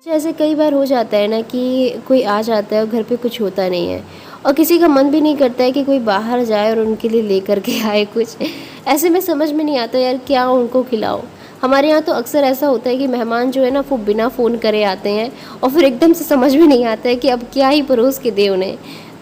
जैसे कई बार हो जाता है ना कि कोई आ जाता है और घर पे कुछ होता नहीं है और किसी का मन भी नहीं करता है कि कोई बाहर जाए और उनके लिए लेकर के आए कुछ। ऐसे में समझ में नहीं आता यार क्या उनको खिलाओ। हमारे यहाँ तो अक्सर ऐसा होता है कि मेहमान जो है ना वो बिना फ़ोन करे आते हैं और फिर एकदम से समझ में नहीं आता है कि अब क्या ही परोस के दे उन्हें।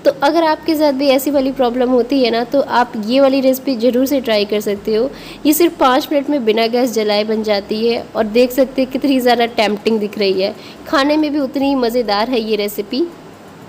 तो अगर आपके साथ भी ऐसी वाली प्रॉब्लम होती है ना तो आप ये वाली रेसिपी ज़रूर से ट्राई कर सकते हो। ये सिर्फ 5 मिनट में बिना गैस जलाए बन जाती है और देख सकते हैं कितनी ज़्यादा टेम्पटिंग दिख रही है। खाने में भी उतनी ही मज़ेदार है ये रेसिपी।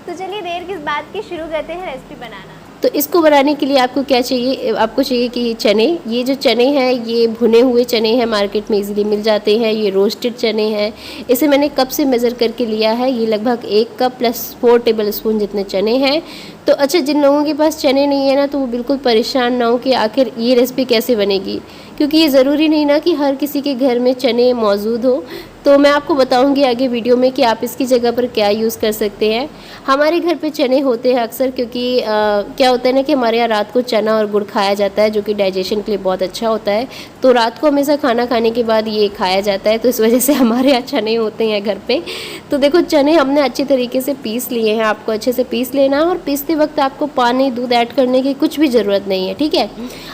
तो चलिए देर किस बात की, शुरू करते हैं रेसिपी बनाना। तो इसको बनाने के लिए आपको क्या चाहिए, आपको चाहिए कि चने। ये जो चने हैं ये भुने हुए चने हैं, मार्केट में इजीली मिल जाते हैं। ये रोस्टेड चने हैं। इसे मैंने कप से मेज़र करके लिया है। ये लगभग 1 कप प्लस 4 टेबल स्पून जितने चने हैं। तो अच्छा, जिन लोगों के पास चने नहीं है ना तो वो बिल्कुल परेशान ना हो कि आखिर ये रेसिपी कैसे बनेगी, क्योंकि ये ज़रूरी नहीं ना कि हर किसी के घर में चने मौजूद हो। तो मैं आपको बताऊंगी आगे वीडियो में कि आप इसकी जगह पर क्या यूज़ कर सकते हैं। हमारे घर पे चने होते हैं अक्सर, क्योंकि क्या होता है ना कि हमारे यहाँ रात को चना और गुड़ खाया जाता है, जो कि डाइजेशन के लिए बहुत अच्छा होता है। तो रात को हमेशा खाना खाने के बाद ये खाया जाता है, तो इस वजह से हमारे यहाँ चने होते हैं घर पे। तो देखो, चने हमने अच्छे तरीके से पीस लिए हैं। आपको अच्छे से पीस लेना है और पीसते वक्त आपको पानी दूध ऐड करने की कुछ भी ज़रूरत नहीं है, ठीक है।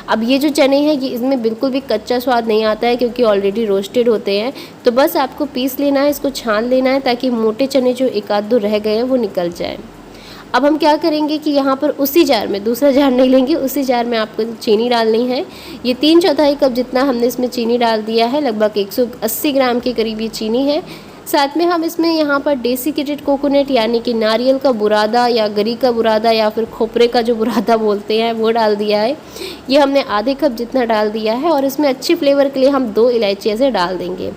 अब ये जो चने हैं ये इसमें बिल्कुल भी कच्चा स्वाद नहीं आता है, क्योंकि ऑलरेडी रोस्टेड होते हैं। तो बस आपको पीस लेना है, इसको छान लेना है ताकि मोटे चने जो एक आध दो रह गए हैं वो निकल जाए। अब हम क्या करेंगे कि यहाँ पर उसी जार में, दूसरा जार नहीं लेंगे, उसी जार में आपको चीनी डालनी है। ये 3/4 कप जितना हमने इसमें चीनी डाल दिया है, लगभग 180 ग्राम के करीब ये चीनी है। साथ में हम इसमें यहाँ पर डेसिकेटेड कोकोनट यानी कि नारियल का बुरादा या गरी का बुरादा या फिर खोपरे का जो बुरादा बोलते हैं वो डाल दिया है। ये हमने आधे कप जितना डाल दिया है और इसमें अच्छी फ्लेवर के लिए हम 2 इलायची ऐसे डाल देंगे।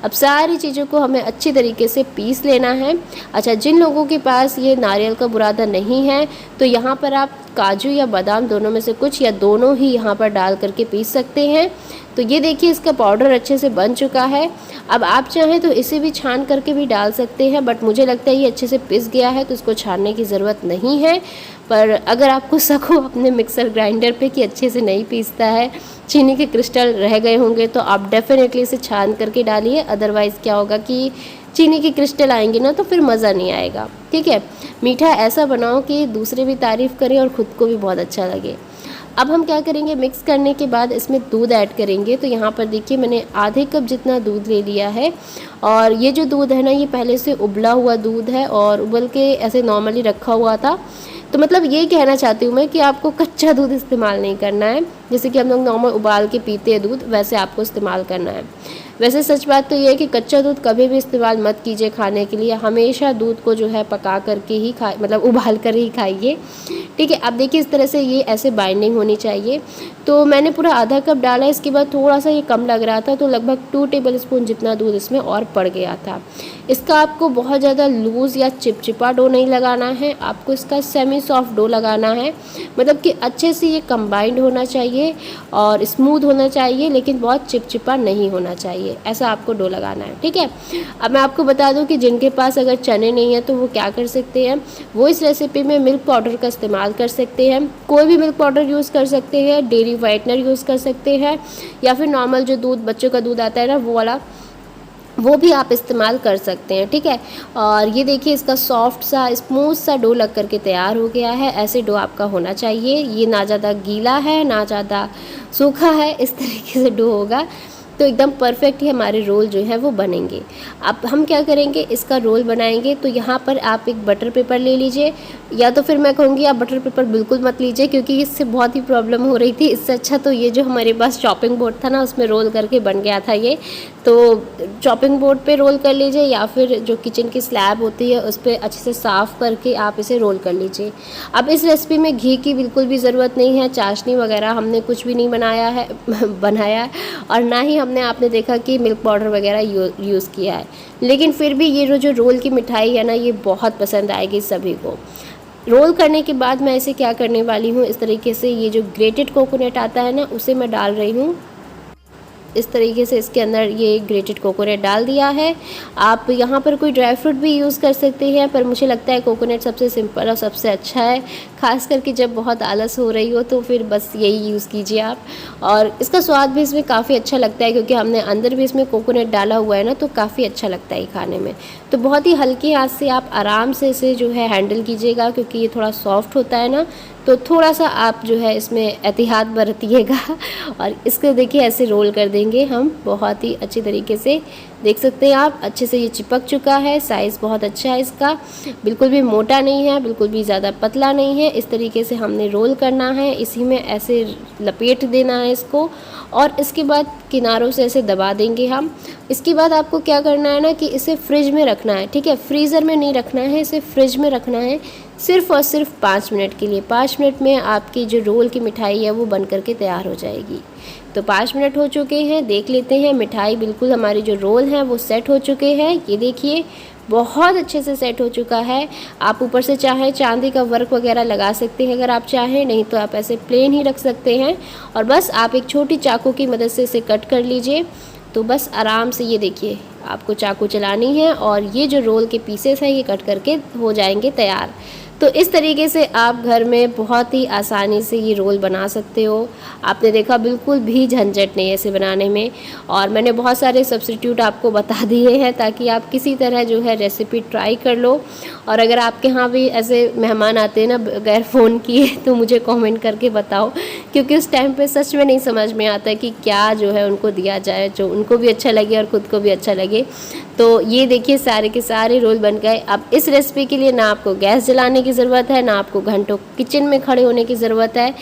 अब सारी चीज़ों को हमें अच्छी तरीके से पीस लेना है। अच्छा, जिन लोगों के पास ये नारियल का बुरादा नहीं है तो यहाँ पर आप काजू या बादाम दोनों में से कुछ या दोनों ही यहाँ पर डाल करके पीस सकते हैं। तो ये देखिए, इसका पाउडर अच्छे से बन चुका है। अब आप चाहें तो इसे भी छान करके भी डाल सकते हैं, बट मुझे लगता है ये अच्छे से पिस गया है तो इसको छानने की ज़रूरत नहीं है। पर अगर आपको शक हो अपने मिक्सर ग्राइंडर पे कि अच्छे से नहीं पीसता है, चीनी के क्रिस्टल रह गए होंगे, तो आप डेफिनेटली इसे छान करके डालिए। अदरवाइज़ क्या होगा कि चीनी के क्रिस्टल आएंगे ना तो फिर मज़ा नहीं आएगा, ठीक है। मीठा ऐसा बनाओ कि दूसरे भी तारीफ़ करें और ख़ुद को भी बहुत अच्छा लगे। अब हम क्या करेंगे, मिक्स करने के बाद इसमें दूध ऐड करेंगे। तो यहाँ पर देखिए, मैंने आधे कप जितना दूध ले लिया है और ये जो दूध है ना ये पहले से उबला हुआ दूध है और उबल के ऐसे नॉर्मली रखा हुआ था। तो मतलब ये कहना चाहती हूँ मैं कि आपको कच्चा दूध इस्तेमाल नहीं करना है। जैसे कि हम लोग नॉर्मल उबाल के पीते हैं दूध, वैसे आपको इस्तेमाल करना है। वैसे सच बात तो ये है कि कच्चा दूध कभी भी इस्तेमाल मत कीजिए खाने के लिए। हमेशा दूध को जो है पका करके ही मतलब उबाल कर ही खाइए, ठीक है। अब देखिए, इस तरह से ये ऐसे बाइंडिंग होनी चाहिए। तो मैंने पूरा आधा कप डाला, इसके बाद थोड़ा सा ये कम लग रहा था तो लगभग 2 टेबल स्पून जितना दूध इसमें और पड़ गया था। इसका आपको बहुत ज़्यादा लूज़ या चिपचिपा डो नहीं लगाना है, आपको इसका सेमी सॉफ्ट डो लगाना है। मतलब कि अच्छे से ये कंबाइंड होना चाहिए और स्मूथ होना चाहिए, लेकिन बहुत चिपचिपा नहीं होना चाहिए, ऐसा आपको डो लगाना है, ठीक है। अब मैं आपको बता दूं कि जिनके पास अगर चने नहीं है तो वो क्या कर सकते हैं, वो इस रेसिपी में मिल्क पाउडर का इस्तेमाल कर सकते हैं। कोई भी मिल्क पाउडर यूज़ कर सकते हैं, डेयरी वाइटनर यूज़ कर सकते हैं, या फिर नॉर्मल जो दूध, बच्चों का दूध आता है ना वो वाला, वो भी आप इस्तेमाल कर सकते हैं, ठीक है। और ये देखिए, इसका सॉफ्ट सा स्मूथ सा डो लग करके तैयार हो गया है। ऐसे डो आपका होना चाहिए। ये ना ज़्यादा गीला है ना ज़्यादा सूखा है, इस तरीके से डो होगा तो एकदम परफेक्ट ही हमारे रोल जो है वो बनेंगे। अब हम क्या करेंगे, इसका रोल बनाएंगे। तो यहाँ पर आप एक बटर पेपर ले लीजिए, या तो फिर मैं कहूँगी आप बटर पेपर बिल्कुल मत लीजिए, क्योंकि इससे बहुत ही प्रॉब्लम हो रही थी। इससे अच्छा तो ये जो हमारे पास चॉपिंग बोर्ड था ना उसमें रोल करके बन गया था ये, तो चॉपिंग बोर्ड पे रोल कर लीजिए, या फिर जो किचन की स्लैब होती है उस पर अच्छे से साफ़ करके आप इसे रोल कर लीजिए। अब इस रेसिपी में घी की बिल्कुल भी ज़रूरत नहीं है, चाशनी वगैरह हमने कुछ भी नहीं बनाया और ना ही हमने, आपने देखा कि मिल्क पाउडर वगैरह यूज़ किया है। लेकिन फिर भी ये जो रोल की मिठाई है ना ये बहुत पसंद आएगी सभी को। रोल करने के बाद मैं इसे क्या करने वाली हूँ, इस तरीके से ये जो ग्रेटेड कोकोनट आता है ना उसे मैं डाल रही हूँ। इस तरीके से इसके अंदर ये ग्रेटेड कोकोनट डाल दिया है। आप यहाँ पर कोई ड्राई फ्रूट भी यूज़ कर सकते हैं, पर मुझे लगता है कोकोनट सबसे सिंपल और सबसे अच्छा है। ख़ास करके जब बहुत आलस हो रही हो तो फिर बस यही यूज़ कीजिए आप। और इसका स्वाद भी इसमें काफ़ी अच्छा लगता है क्योंकि हमने अंदर भी इसमें कोकोनट डाला हुआ है ना, तो काफ़ी अच्छा लगता है खाने में। तो बहुत ही हल्की हाथ से आप आराम से इसे जो है हैंडल कीजिएगा क्योंकि ये थोड़ा सॉफ्ट होता है ना, तो थोड़ा सा आप जो है इसमें एहतियात बरतिएगा। और इसको देखिए ऐसे रोल कर देंगे हम बहुत ही अच्छी तरीके से। देख सकते हैं आप अच्छे से ये चिपक चुका है, साइज़ बहुत अच्छा है इसका, बिल्कुल भी मोटा नहीं है, बिल्कुल भी ज़्यादा पतला नहीं है। इस तरीके से हमने रोल करना है, इसी में ऐसे लपेट देना है इसको और इसके बाद किनारों से ऐसे दबा देंगे हम। इसके बाद आपको क्या करना है ना कि इसे फ्रिज में रखना है, ठीक है, फ्रीज़र में नहीं रखना है, इसे फ्रिज में रखना है सिर्फ़ और सिर्फ 5 मिनट के लिए। 5 मिनट में आपकी जो रोल की मिठाई है वो बन करके तैयार हो जाएगी। तो 5 मिनट हो चुके हैं, देख लेते हैं मिठाई बिल्कुल हमारी जो रोल हैं वो सेट हो चुके हैं। ये देखिए बहुत अच्छे से सेट हो चुका है। आप ऊपर से चाहें चांदी का वर्क वगैरह लगा सकते हैं अगर आप चाहें, नहीं तो आप ऐसे प्लेन ही रख सकते हैं। और बस आप एक छोटी चाकू की मदद से इसे कट कर लीजिए। तो बस आराम से ये देखिए आपको चाकू चलानी है और ये जो रोल के पीसेस हैं ये कट करके हो जाएंगे तैयार। तो इस तरीके से आप घर में बहुत ही आसानी से ये रोल बना सकते हो। आपने देखा बिल्कुल भी झंझट नहीं है इसे बनाने में। और मैंने बहुत सारे सब्स्टिट्यूट आपको बता दिए हैं ताकि आप किसी तरह जो है रेसिपी ट्राई कर लो। और अगर आपके यहाँ भी ऐसे मेहमान आते हैं ना बगैर फ़ोन किए तो मुझे कमेंट करके बताओ, क्योंकि उस टाइम पे सच में नहीं समझ में आता कि क्या जो है उनको दिया जाए जो उनको भी अच्छा लगे और ख़ुद को भी अच्छा लगे। तो ये देखिए सारे के सारे रोल बन गए। अब इस रेसिपी के लिए ना आपको गैस जलाने की ज़रूरत है, ना आपको घंटों किचन में खड़े होने की ज़रूरत है।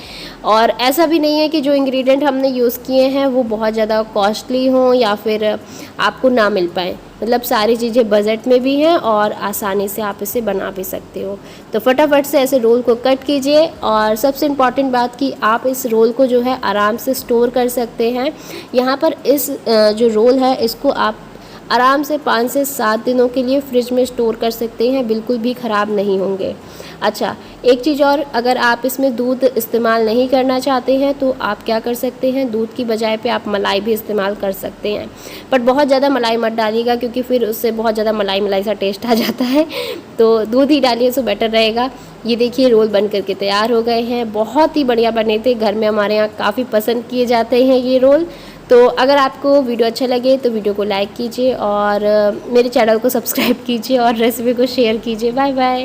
और ऐसा भी नहीं है कि जो इंग्रेडिएंट हमने यूज़ किए हैं वो बहुत ज़्यादा कॉस्टली हों या फिर आपको ना मिल पाए। मतलब सारी चीज़ें बजट में भी हैं और आसानी से आप इसे बना भी सकते हो। तो फटाफट से ऐसे रोल को कट कीजिए। और सबसे इम्पॉर्टेंट बात कि आप इस रोल को जो है आराम से स्टोर कर सकते हैं। यहाँ पर इस जो रोल है इसको आप आराम से 5 से 7 दिनों के लिए फ्रिज में स्टोर कर सकते हैं, बिल्कुल भी ख़राब नहीं होंगे। अच्छा, एक चीज़ और, अगर आप इसमें दूध इस्तेमाल नहीं करना चाहते हैं तो आप क्या कर सकते हैं, दूध की बजाय पे आप मलाई भी इस्तेमाल कर सकते हैं। बट बहुत ज़्यादा मलाई मत डालिएगा क्योंकि फिर उससे बहुत ज़्यादा मलाई मलाई सा टेस्ट आ जाता है। तो दूध ही डालिए तो बेटर रहेगा। ये देखिए रोल बन करके तैयार हो गए हैं, बहुत ही बढ़िया बने थे। घर में हमारे यहाँ काफ़ी पसंद किए जाते हैं ये रोल। तो अगर आपको वीडियो अच्छा लगे तो वीडियो को लाइक कीजिए और मेरे चैनल को सब्सक्राइब कीजिए और रेसिपी को शेयर कीजिए। Bye bye.